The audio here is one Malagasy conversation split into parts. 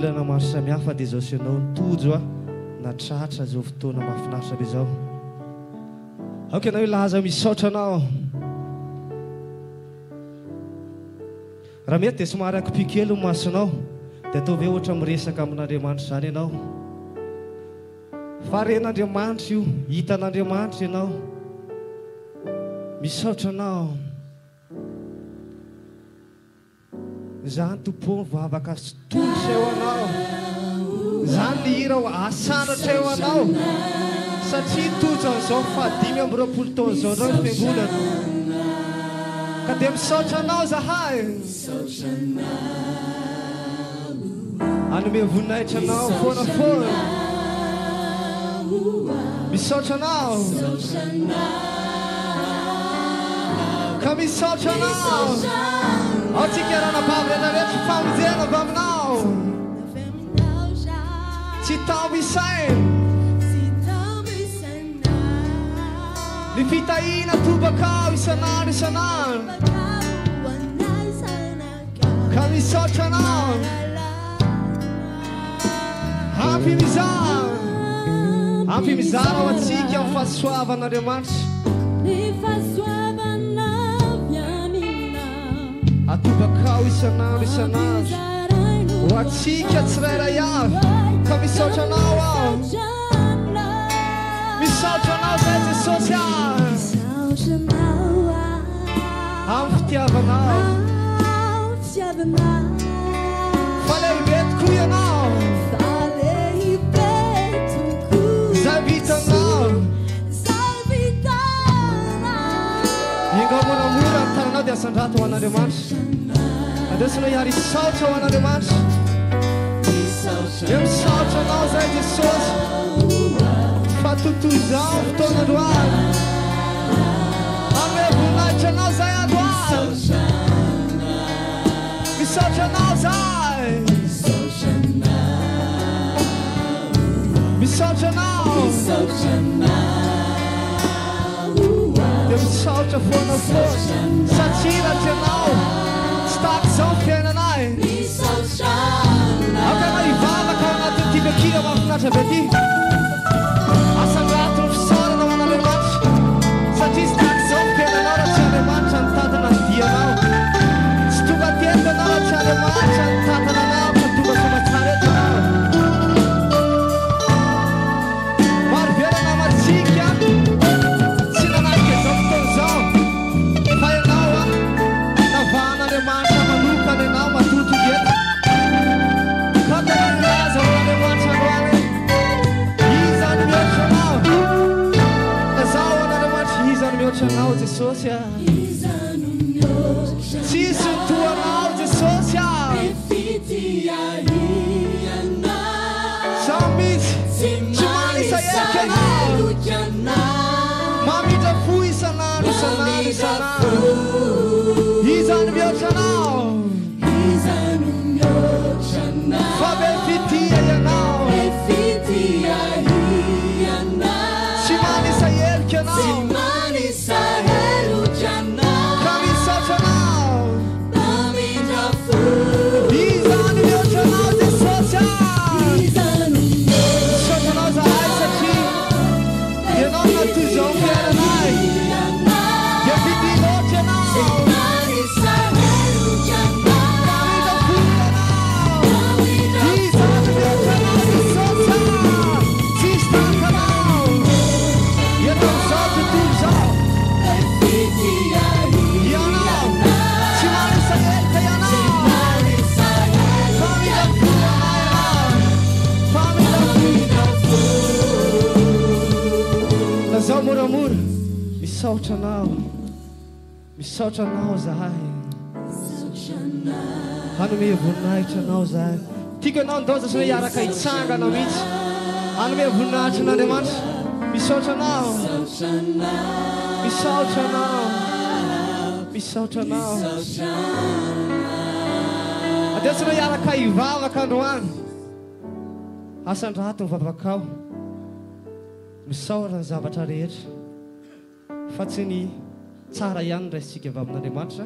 olana maro samihafa dia izao senao nitojo a natratra zao fotoana mahafinaritra be zao aoka anao ilaza misaotra anao raha mety dia somary akipikely ny masonao dia ataovy ohatra miresaka amin'Andriamanitra zany ianao fa ren'Andriamanitra io hitan'Andriamanitra ianao misaotra anao zany tompo mivavaka tolotsa eo anao zany ny hira ho asanatra eo anao satria tojo an'izao fa 5 taona zao anao ny fiangonana ka dia misaotra anao zahay anome voninahitra anao foana foana misaotra anao ka misaotra anao ao tsika ranabavy rehetra famonjena avy aminao tsy tambo isaina ny fitahina tobakao isan'andro isan'andro ka misaotra anao ampy mizara ho atsika amin'ny fahasoavan'Andriamanitra atobakao isan'andro isan'andro ho atsika tsirairay avy ka misaotra anao aho misaotra anao zay Jesosy amin'ny fitiavanao fa lehibe tokoa ianao zay vitanao inga moramora ny tananao dia asandrato ho an'Andriamanitra andesinao hiary saotra ho an'Andriamanitra dia misaotra anao zay Jesosy fa tontolo zao fotoana androany ame voninahitra anao zay androany misaotra anao zay misaotra anao dia misaotra foana foana satria raha tianao tsy tahaka izao ny fiainanay akanao hivavaka ao anatin'ity bekira mahafinaritra be ty asandrato ny fisaorana ho an'Andriamanitra satria tsy tahaka izao ny fiainanao raha tsy Andriamanitra ny tantana ny dianao tsy tonga tento anao raha tsy Andriamanitra ny tantana anao fa tonga somatsara eto anao maro vera namatsika tsy nanaika izao fotoana izao fa ianao a navahan'Andriamanitra manokana ianao matoto eto ka tena nilaza ho an'Andriamanitra androany iza ny mihoatra anao lazao an'Andriamanitra iza ny mihoatra anao Jesosy tsisy nytoanao Jesosy zaho mitsy tsy manisa eky anao mamindra fo isan'andro isan'andro isan'andro iza ny mihoatra anao fa be fitia ianao tsy manisa eloky anao ka misaotra anao iza ny mihoatra anao Jesosy misaotra anao zahay satria ianao natoy zao ny fiainanay dia fitia loatra ianao zao moramora misaotra anao zahay hanome voninahitra anao zahay tiako ianao ndoza sy hoe hiaraka hitsangana mihitsy hanome voninahitra an'Andriamanitra misaotra anao misaotra anao misaotra anao adesina hiaraka hivavaka androany asandrato mivavakao misaora ny zavatra rehetra fa tsy ny tsara ihany raisitsika avy amin'Andriamanitra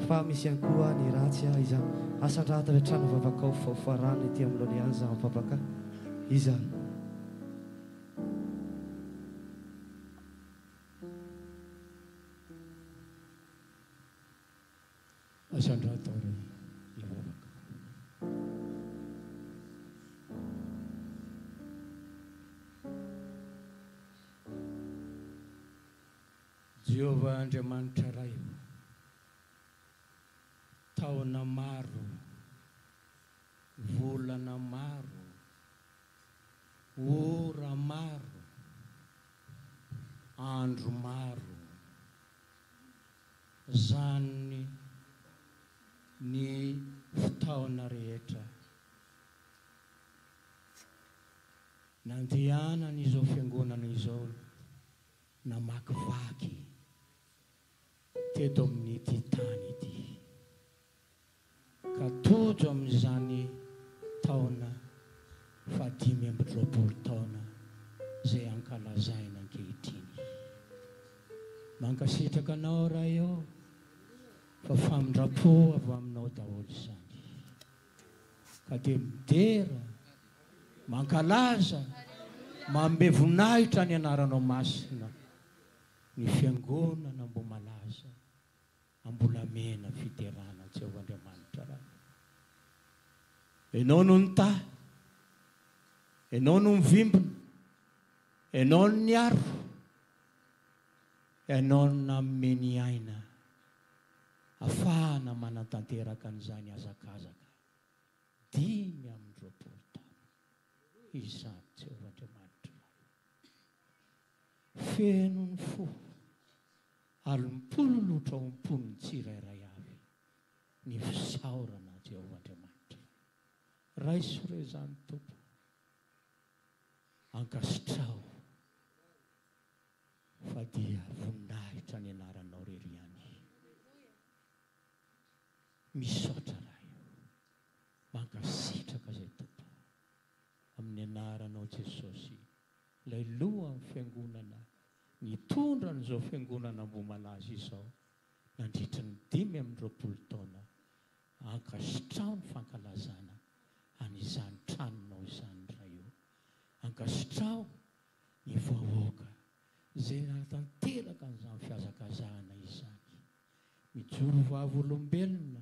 fa misy ihany koa ny ratsy iza asan-drata trano vavakao faofarany ety amin'ilony ihany za mipapaka iza asan-drata ore ivavaka Jehovah Andriamanitra ray taona maro volana maro ora maro andro maro zany ny fotoana rehetra nandehanana izao fiangonana izao namakivaky teto amin'ity tany ity ka tojo amin'izany taona 520 taona zay ankalazaina ankehitriny mankasitraka anao raha eo fa famindrapo avy aminao daholo izany ka dia midera mankalaza mambe voninahitra ny anaranao masina ny fiangonana mbo malaza ambolamena fiterana Jehovah Andriamanitra raha enao no nita enao no mivimbina enao no niaro enao no nameny aina afahana manatanteraka an'izany azakazaka 520 taona izany Jehovah Andriamanitra feno ny fo alimpolo loatra ao amponiny tsirairay avy ny fisaorana Jehovah Andriamanitra raisore izany tompo ankasitrao fa dia voninahitra ny anaranao reriany misaotra raha io mankasitraka zay tompo amin'ny anaranao Jesosy ilay loha amin'ny fiangonana nitondra n'izao fiangonana mbo malaza izao nandritra ny 520 taona ankasitrao ny fankalazana an'izany tranonao izany raha io ankasitrao ny vahoaka zay natanteraka an'izany fiazakazahana izany mijoro vavolombelona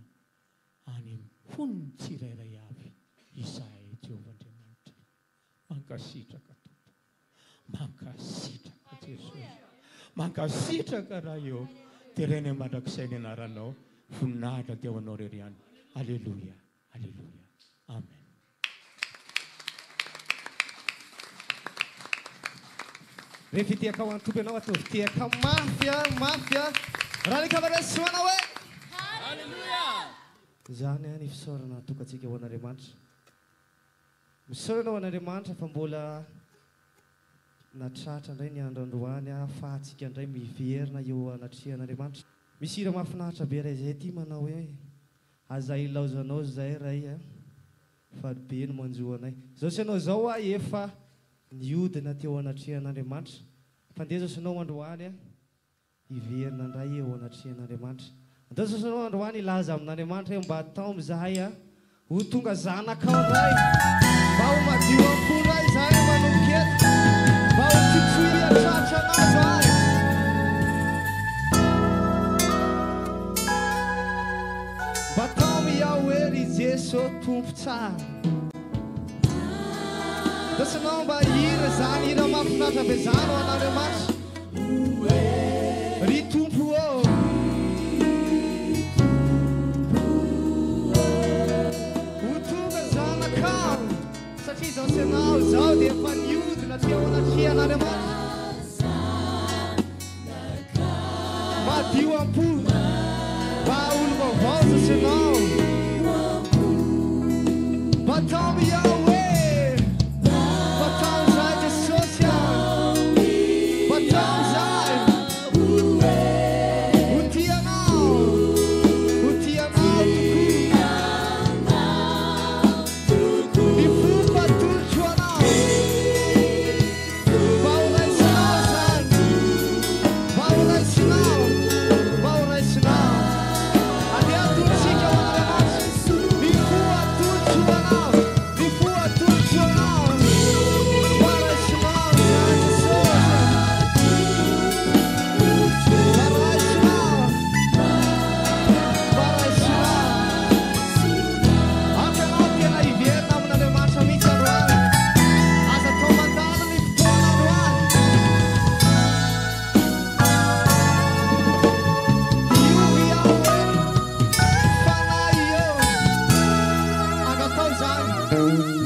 any foniny tsirairay avy izahay Jehovah Andriamanitra mankasitraka tompo mankasitraka Jesosy mankasitraka raha eo tereny mandrakizay ny anaranao voninahitra teo anao reriany alleluia alleluia amen rehefa itiaka ho antompo ianao ataovy tiaka mafia raha ny kamarasoana hoe zany ny fisaorana tokantsika ho an'Andriamanitra misaorana ho an'Andriamanitra fa mbola natratra indray ny andro androany ahafahantsika indray miverina eo anatrihan'Andriamanitra misy hira mahafinaritra be ray zay ty manao hoe aza ilaozanao zay ray fa be no manjoanay zao sy anao zao efa niodina teo anatrihan'Andriamanitra fandeha zao sy anao androany hiverina indray eo anatrihan'Andriamanitra andao zao sy anao androany ilaza amin'Andriamanitra mba atao mizahay ho tonga zanakao ray mba ho madio ampo ray zay manomboketo mba ho tsitsoy atratra anao zay mba atao miao ery Jesosy tompo tsara dasanao mba hira zany hira mahafinaritra be zany ho an'Andriamanitra ry tompo ô ho tonga zanakao satria zao sy anao zao dia efa niodina teo anatrihan'Andriamanitra madio ampo mba olo vaovao zao sy anao mba atao miao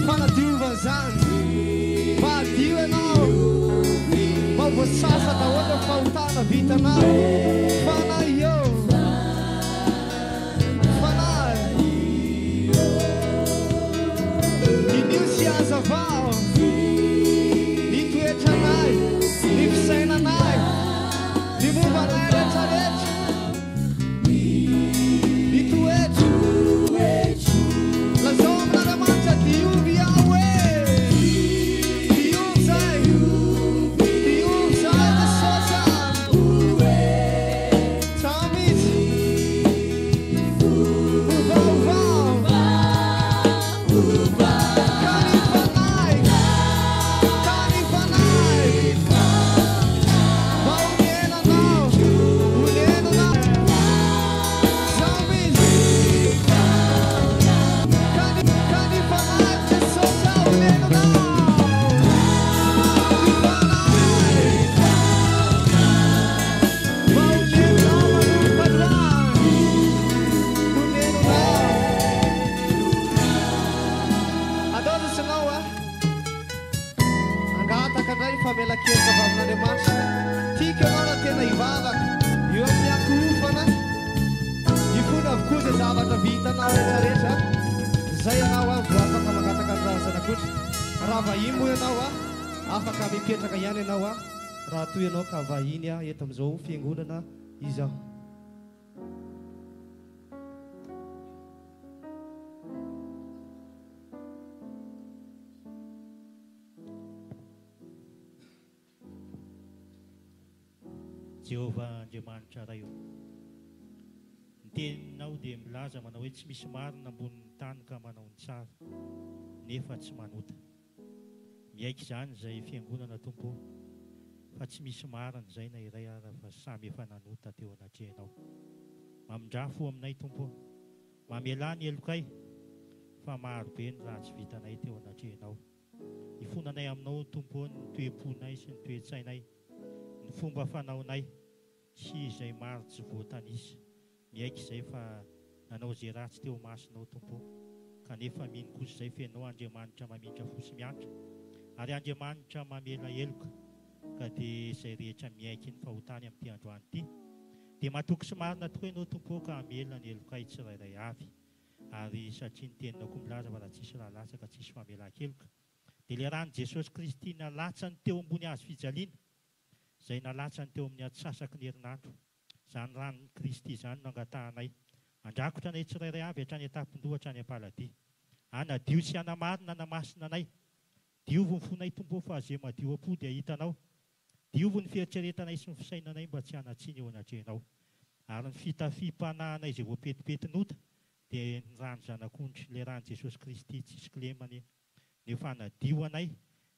fanadiovana zany mahadio ianao mahavosasa daholo fahotana vitanao fanahy eo fanahy inio sy azavao ny toetranay ny fisainanay ny mombanay rehetrarehetra ny toetro lazao amin'Andriamanitra diovy aho e diovy zay Jesosy tamisy ovaovao kanifanay maonenanao onenanao tamisy kanifanay Jesosy onenanao famelakely avy amin'Andriamanitra tiako ianao na tena hivavaka eo amin'ny akofana hifona avokoa zay zavatra vitanao rehetrarehetra zay ianao a vo afaka mangataka an'razana kotra raha vahiny moa ianao a afaka mipetraka ihany ianao a raha toy ianao ka vahiny a eto amin'izao fiangonana izaho Jehovah Andriamanitra ray io ny teninao dia milaza manao hoe tsy misy marina ambonin'ny tany ka manao ny tsara nefa tsy manota miaiky izany izay fiangonana tompo fa tsy misy marina izay na iray ara fa samy efa nanota teo anatrehanao mamindrafo aminay tompo mamela ny elokay fa maro be ny raha tsy vitanay teo anatrehanao hifonanay aminao tompo ny toe-ponay sy ny toe-tsainay ny fomba fanaonay tsy izay maro tsy voatanisa miaiky izay fa nanao izay ratsy teo masinao tompo kanefa mino kosa izay fianao Andriamanitra mamindra fosy miantra ary Andriamanitra mamela eloka ka dia izay rehetra miaiky ny fahotany amin'ity androany ity dia matoky sy marina tokoa ianao tompo ka amela ny elokay tsirairay avy ary satria ny teninao koa milaza fa raha tsisy raha latsaka tsisy famelan-keloka dia ilay ran'i Jesosy Kristy nalatsany teo ambony hazo fijaliana izay nalatsany teo amin'ny atsasaky ny herinandro izany ranon'ny Kristy izany no angatahanay andrakotra anay tsirairay avy hatrany an-tampon-doha hatrany am-paladia anadio sy anamarina namasina anay diovo ny fonay tompo fa zay madio am-po dia hitanao diovo ny fieritreretanay sy ny fisainanay mba tsy hanatsiny eo anatrehanao ary ny fitafim-panahanay izay voapetipeti-nota dia ny rano zanak'ondry ilay ran'i Jesosy Kristy tsisy kilemany nefa nadio anay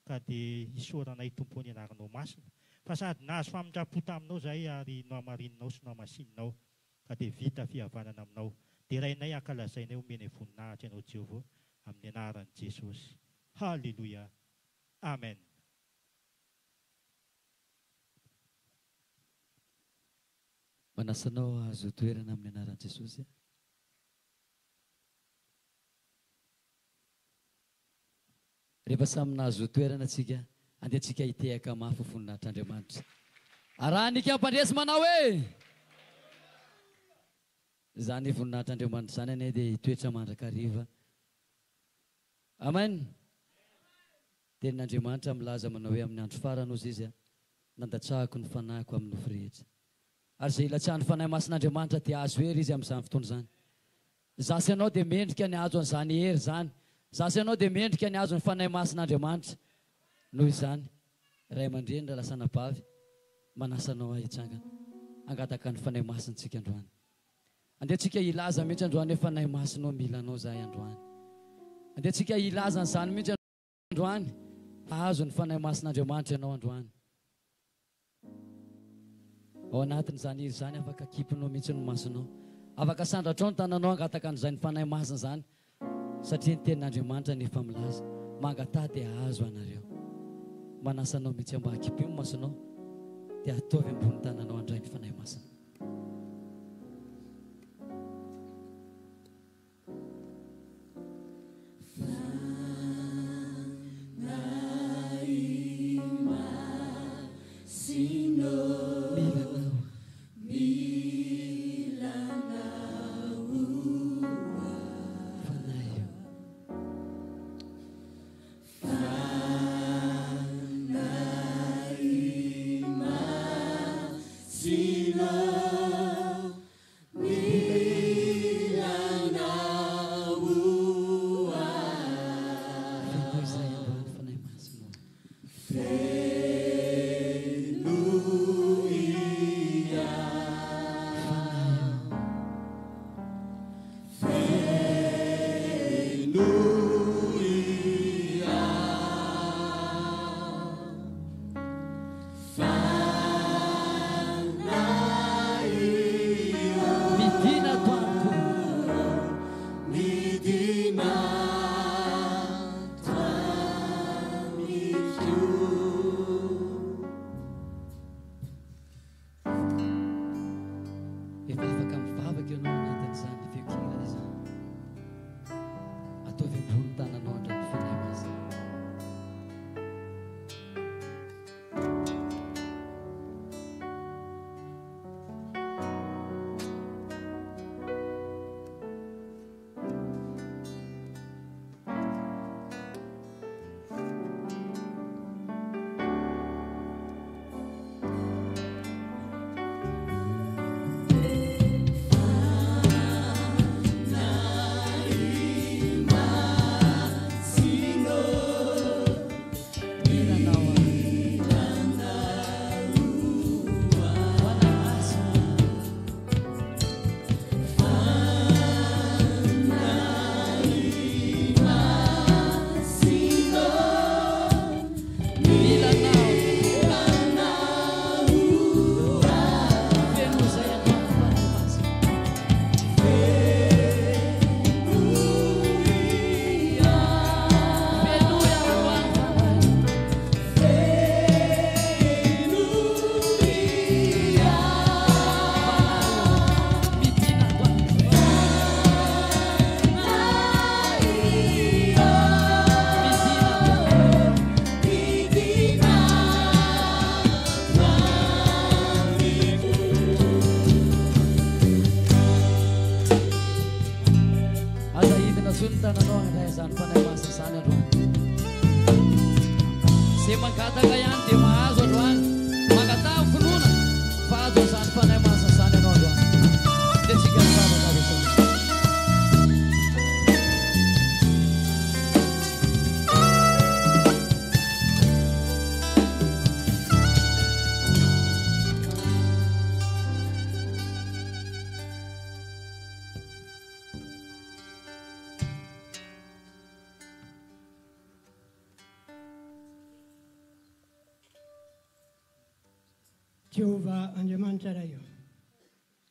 ka dia isoranay tompo ny anaranao masina fa sady nahazo famindrapo taminao zahay ary no hamarinanao sy no hamasininao ka dia vita fihavanana aminao dia rainay ankalazainay omeny voninahitra ianao Jehovah amin'ny anaran'i Jesosy halleluia amen manasanao azo toerana amin'ny anaran'i Jesosy rehefa samy nahazo toerana atsika andehantsika hitehaka mafy voninahitr'Andriamanitra arahanika mpandresy manao hoe zany voninahitr'Andriamanitra zany anay dia hitoetra mandrakariva amen tenin'Andriamanitra milaza manao hoe amin'ny andro farany ozy izy nandatsahako ny fanahiko amin'ny nofo rehetra ary zay ilatsahany fanahy masin'Andriamanitra dia azo hery izy amin'izany fotoana zany zasy ianao dia mendrika ny azo an'izany hery zany zasy ianao dia mendrika ny azo ny fanahy masin'Andriamanitra noho izany ray aman-dreny raha lasana-bavy manasanao ahitsangana angataka ny fanahy masintsika androany andehantsika hilaza mihitsy androany hoe fanahy masinao mila anao zahay androany andehantsika hilaza n'izany mihitsy androany azo ny fanahy masin'Andriamanitra ianao androany ao anatin'izany izy zany afaka kipinao mihitsy ny masonao afaka sandratrao ny tananao angataka an'izay ny fanahy masina zany satria ny tenin'Andriamanitra nefa milaza mangatady azo anareo manasanao mihitsy mba hakipimo masonao dia ataovy ambony tananao andray ny fanahy masina zany androany zay mangataka ihany dia mahazo androany mangatah finoana fa azo zany fanahy masa zany anao androany dia tsika misavaka Jehovah Andriamanitra ray io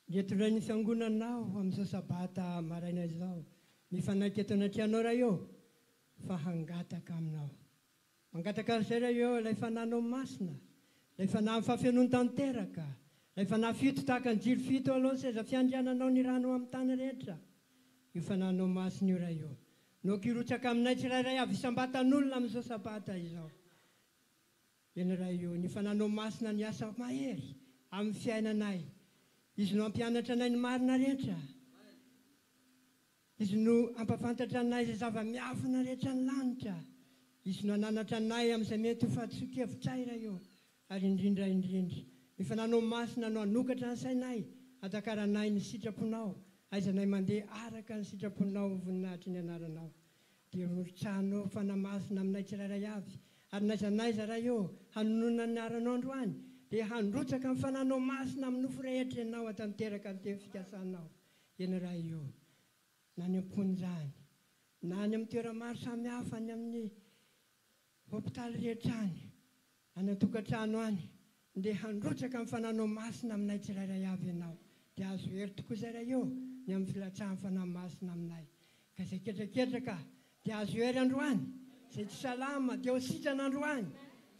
dia tondray ny fiangonanao amin'izao sabata maraina izao mifanaiky eto anatrianao ray io fa hangataka aminao mangataka arizay ray io ilay fananao masina ilay fanahy amin'ny fahafenony tanteraka ilay fanahy fito tahaka ny jiro fito aloha seza fiandriananao ny rano amin'ny tany rehetra io fananao masina io ray io no kirotsaka aminay tsirairay avy isambatan'olona amin'izao sabata izao eny ray io ny fananao masina ny asa mahery amin'ny fiainanay izy no ampianatra anay ny marina rehetra izy no ampafantatra anay izay zava-miafina rehetra ny lanitra izy no ananatra anay amin'izay mety ho fahatsokevitray ray io ary indrindra ny fananao masina no anokatra ny sainay atakaranay ny sitraponao aizanay mandeha araka ny sitraponao voninahitry ny anaranao dia roritranao fanamasina aminay tsirairay avy ary naizanaiza ray io hanonona ny aranao androany dia handrotsaka amin'ny fananao masina amin'ny nofo rehetra ianao atanteraka ny teny fikasanao eny ray io na ny amponjany na ny amin'ny toera maro samihafa ny amin'ny hôpitaly rehetra any any an-tokantrano any dia handrotsaka amin'ny fananao masina aminay tsirairay avy ianao dia azo hery tokoa zay ray io ny amin'ny filatsahan'ny fanahy masina aminay ka izay ketraketraka dia azo hery androany zay tsy salama dia ho sitran'androany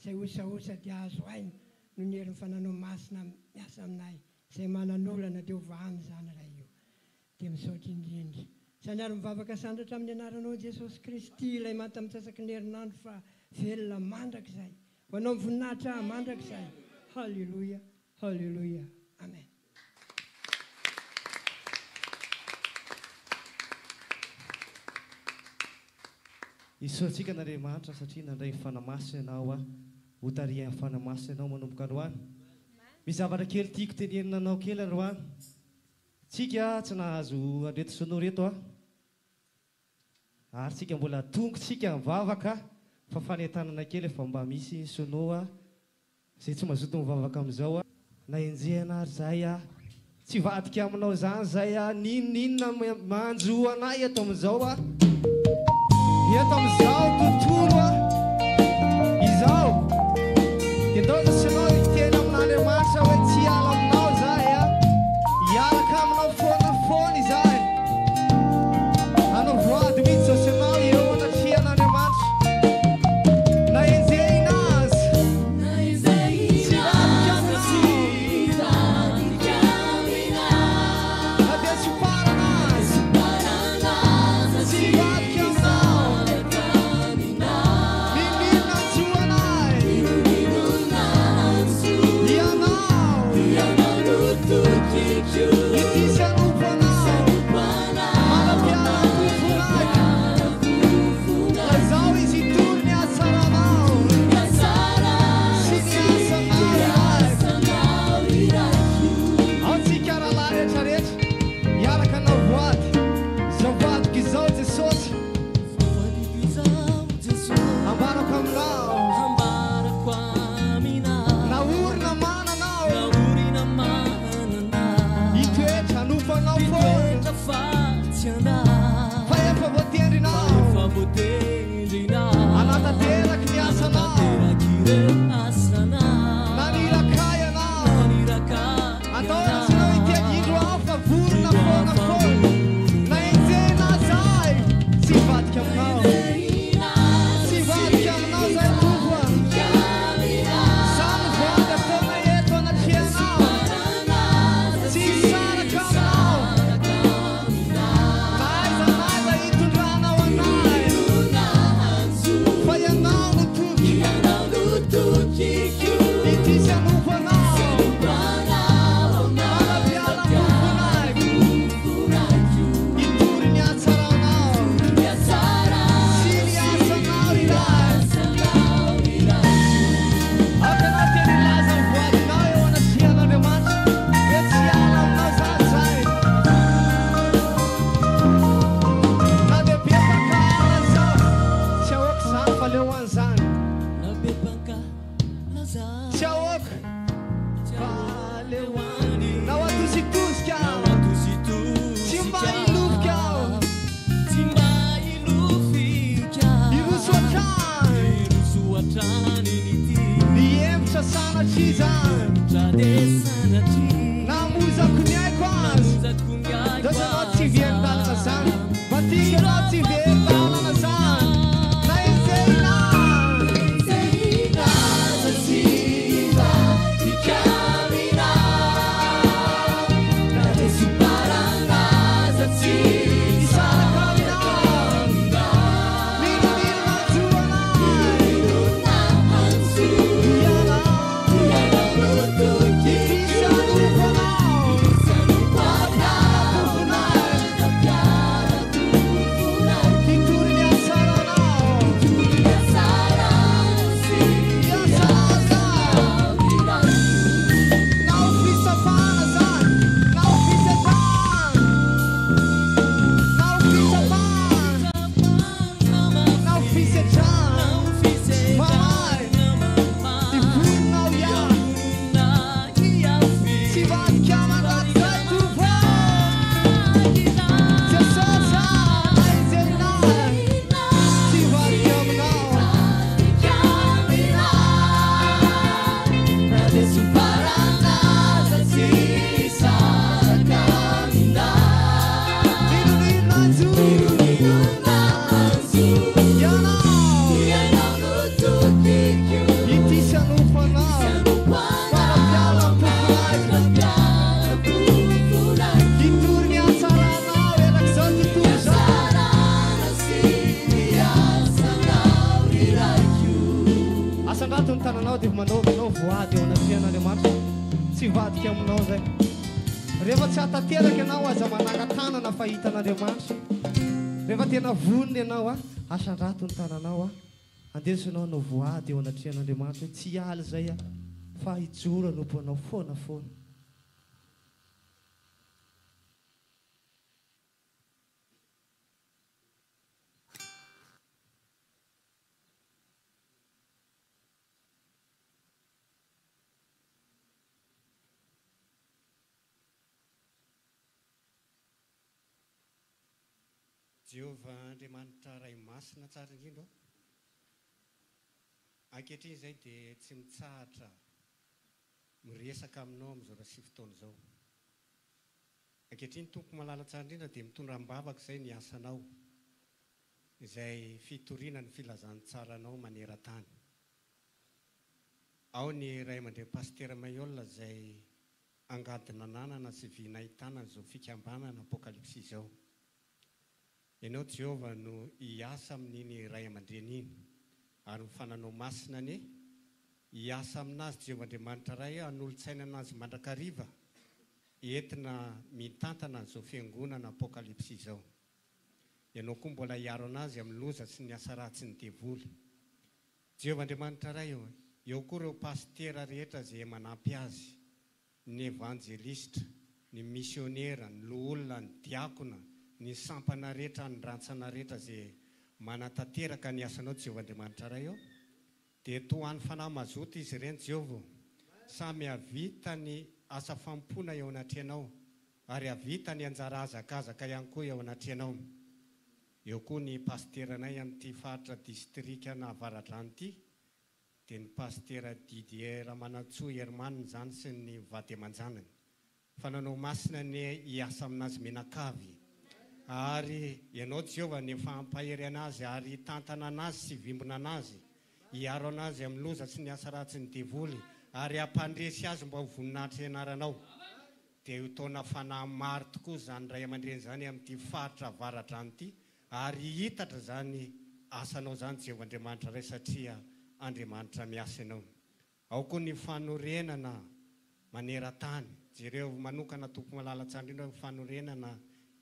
zay osaosa dia azo aina no ny herin'ny fananao masina miasa aminay zay mananolana dia ho vahany zany ray io dia misaotra indrindra saniary mivavaka sandratra amin'ny anaranao Jesosy Kristy ilay manta mitsasaky ny herinandro fa velona mandrakizay ho anao mivoninahitra mandrakizay halleloia halleloia amen. Isoantsika n'Andriamanitra satria nandray fanamasina ianao ho tarihan'ny fanamasina ianao manomboka androany misy zavatra kely tiako tenenina anao kely androany tsika tsy nahazo andreto sonoa reto ary tsika mbola tongotsika mivavaka fa fanentanana kely efa mba misy sonoa zay tsy mazoto mivavaka amin'izao na enjehana ary zay tsy vadika aminao zany zay ninonina manjo anay eto amin'izao eto amin'izao tontolo izao dia ndao za sinao iteny amin'Andriamanitra hoe tsy hiala aminao zay hialaka aminao foana foana izay anao voady mihitsy zao sinao eo anatrian'Andriamanitra na enjehina azy tsy vadika aminao na dia tsy parana azy tsy vadika aminao Do faleo an'izany tsaoaka nao atositosika tsy mba ilovika irosoatrany niemitra sanatry zany namozako ny aiko azy dasanao tsy vienydalana zany matikanao tsy vienydalana zany na ezena zatsiva ikamina na lesuparanga zatsisakamina minoninazuana iana rehefa tena voniny ianao a asandrato ny tananao a andesinao no voady eo anatrehan'Andriamanitra hoe tsy aly zay a fa hijoro nomponao foana foana Jehova Andriamanitra ray masina tsara indrindra ankehitriny izay dia tsy mitsahatra miresaka aminao amin'izao rasy fotoana izao. Ankehitriny tompo malala tsara indrindra dia mitondra mbavaka izay ny asanao izay fitoriana ny filazan'ny tsaranao maneran-tany. Ao ny ray aman-dreny Pasteur Mayol izay angadina nanana sy viana ahitana izao fikambanana apokalipsy izao. Ianao Jehova no hiasa amin'iny ray aman-dreny iny ary mifananao masina ny hiasa aminazy Jehova Andriamanitra ray hanolo-tsaina anazy mandrakariva entina mitantana izao fiangonana apokalipsy izao. Ianao koa mbola hiaro anazy amin'ny loza sy ny asa ratsy ny devoly. Jehova Andriamanitra ray eo koa ireo pastera rehetra izay manampy azy, ny evangelista, ny misionera, ny loholona, ny diakona, ny sampana rehetra, ny rantsana rehetra izay manatanteraka ny asanao Jehova Andriamanitra ray eo dia toa any fanahy mazoto izy ireny Jehova, samy havita ny asa fampona eo anatrehanao ary havita ny anjara azakazaka ihany koa eo anatrehanao. Eo koa ny pasteranay amin'ity faritra distrika na Avaradrano ity dia ny pastera Didier Ramanatsoa Hermanina zany sy ny vady aman-janany. Fananao masina ny hiasa aminazy menakavy ary ianao Jehova ny fampahery anazy ary tantana anazy sy vimbona anazy, hiaro anazy amin'ny loza sy ny asa ratsy ny devoly ary hampandresy azy mba ho voninahitra ianaranao. Dia ho taona fanahy maro tokoa zany ray aman-dreny zany amin'ity faritra Avaradrano ity ary hitatra zany asanao zany Jehova Andriamanitra ray satria Andriamanitra miasa ianao. Ao koa ny fanorenana maneran-tany, jereo manokana tompo malala tsara indrindra fanorenana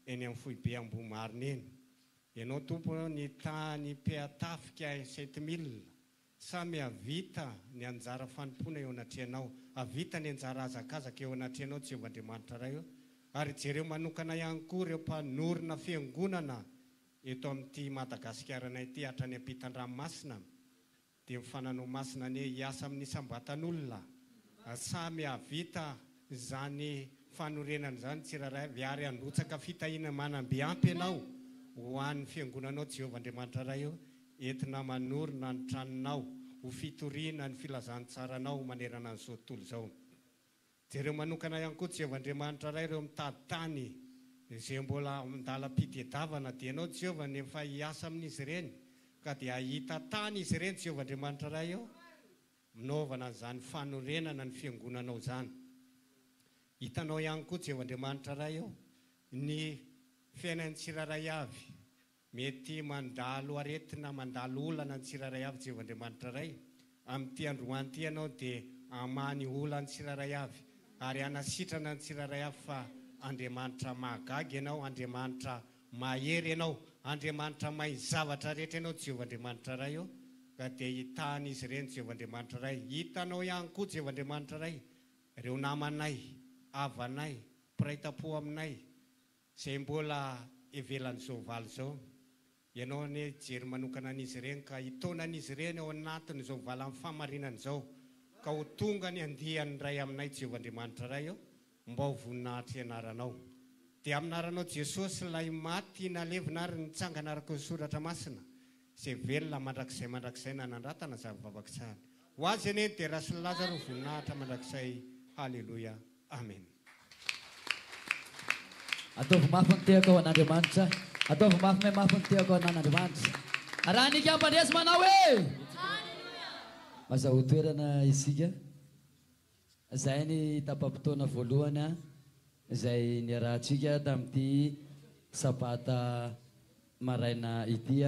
eny amin'ny foibe Ambohimarina eny. Ianao tompo ny tany peatafika 7000 samy havita ny anjara fanompona eo anatrehanao, havita ny anjara azakazaka eo anatrehanao Jehova Andriamanitra ray eo. Ary jereo manokana ihany koa ireo mpanorina fiangonana eto amin'ity Madagasikara ity hatrany ampitan-dranomasina dia mifanano masina ny hiasa amin'ny sambatan'olona samy havita zany fanorenana zany tsiraray avy ary androtsaka fitahina manambe ampy ianao ho an'ny fiangonanao Jehovahandriamanitra ray eo entina manorina ny tranonao ho fitoriana ny filazantsaranao manerana an'izao tontolo izao. Jereo manokana ihany koa Jehovahandriamanitra ray ireo mitady tany izay mbola andalam-pitediavana dia ianao Jehovah nefa hiasa amin'izy ireny ka dia ahita tany izy ireny Jehovahandriamanitra ray eo mnaovana zany fanorenana ny fiangonanao zany. Hitanao ihany koa Jehovahandriamanitra ray eo ny fiainan'ny tsiraray avy mety mandalo aretina mandalo olana ny tsiraray avy Jehovahandriamanitra ray amin'ity androany ity ianao dia amany olana ny tsiraray avy ary anasitrana ny tsiraray avy fa Andriamanitra mahagaga ianao, Andriamanitra mahery ianao, Andriamanitra mahay zavatra rehetra ianao Jehovahandriamanitra ray eo ka dia hitan'izy ireny Jehovahandriamanitra ray. Hitanao ihany koa Jehovahandriamanitra ray ireo namanay, avanay, mpiray-tam-po aminay izay mbola ivelan'izao valo izao. Ianao ne jery manokana an'izy ireny ka hitonan'izy ireny ao anatin'izao valo amin'ny famarinana izao ka ho tonga ny andihan'ny ray aminay Jehovahandriamanitra ray eo mba ho voninahitra ianaranao. Dia aminaranao Jesosy ilay maty nalevina ary nitsangana araka ny soratra masina izay velona mandrakizay nanandratana zavavavaka tsara. Ho azy eny dia rasy Lazaro voninahitra mandrakizay. Halleluja. Amen. Ataovy mafy ny teako ao an'Andriamanitra. Ataovy mafy ny teako ao an'Andriamanitra. Raha nika ampandresy manao hoe maza ho toerana isika. Izay ny tapam-potoana voalohany izay niarahantsika tamin'ity sabata maraina ity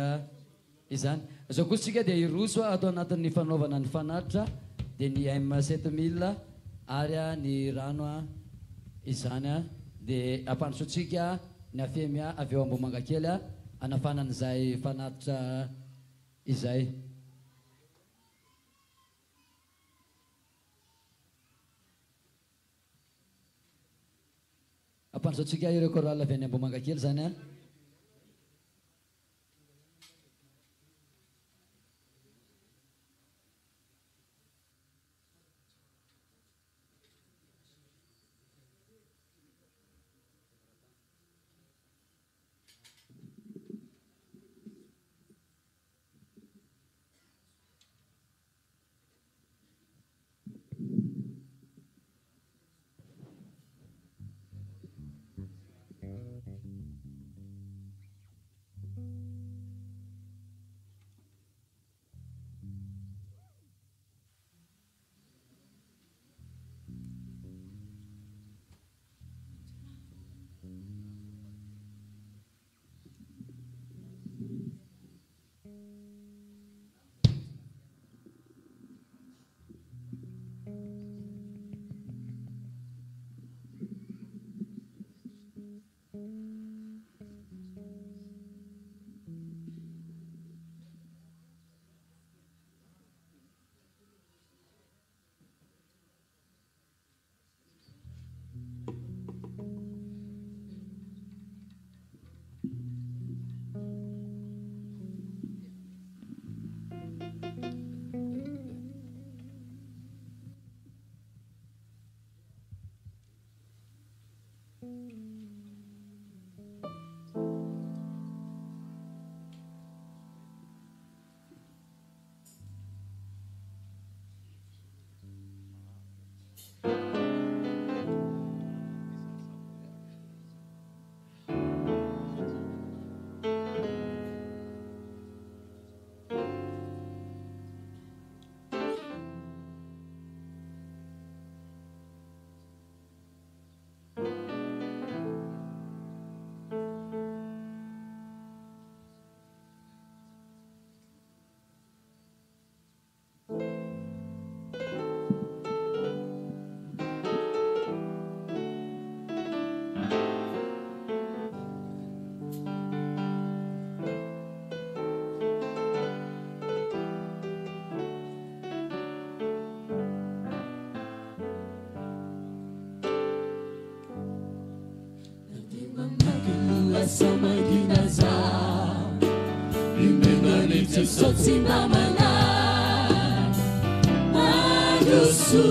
izany. Izao kosa tsika dia iroso atao anatin'ny fanaovana ny fanatitra dia ny M7000 ary ny rano izany dia ampandrosotsika ny afemy avy eo Ambohimankakely anafanan'izay fanatitra izay. Ampandrosotsika ireo chorale avy any Ambohimankakely zany Sama dinazar jesosy mba manary mandroso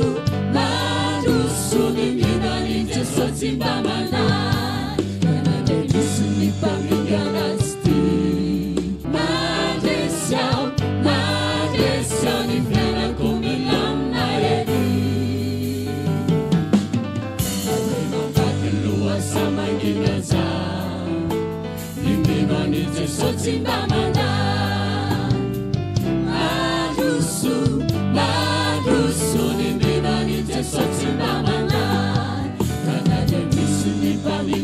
ny minany jesosy mba manary kanade misy ny mpaminganazy ty mandresiao ny fianako milamina edy arenambady loha sa mangina za ny minany jesosy mba manary mandroso ny minany jesosy mba manary kanade misy ny mpaminganazy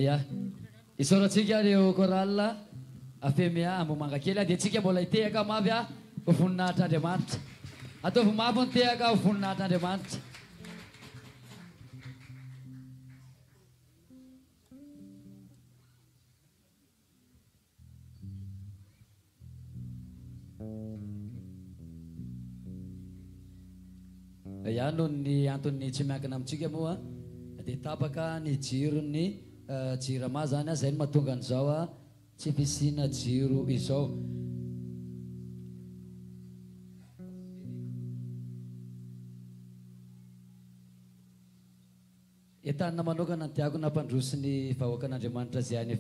Ya, isaorantsika reo choral afemia ambomanga kely dia antsika mbola hitehaka mavy ho voninahitr'Andriamanitra. Ataovy mafy ny tehaka ho voninahitr'Andriamanitra. Ya, noho ny antony tsy miankina amintsika moa dia tapaka ny jirony jirama zany zay no mahatonga an'izao tsy fisina jiro izao. Entanina manokana ny tiako nampandroso ny vahoakan'Andriamanitra zay any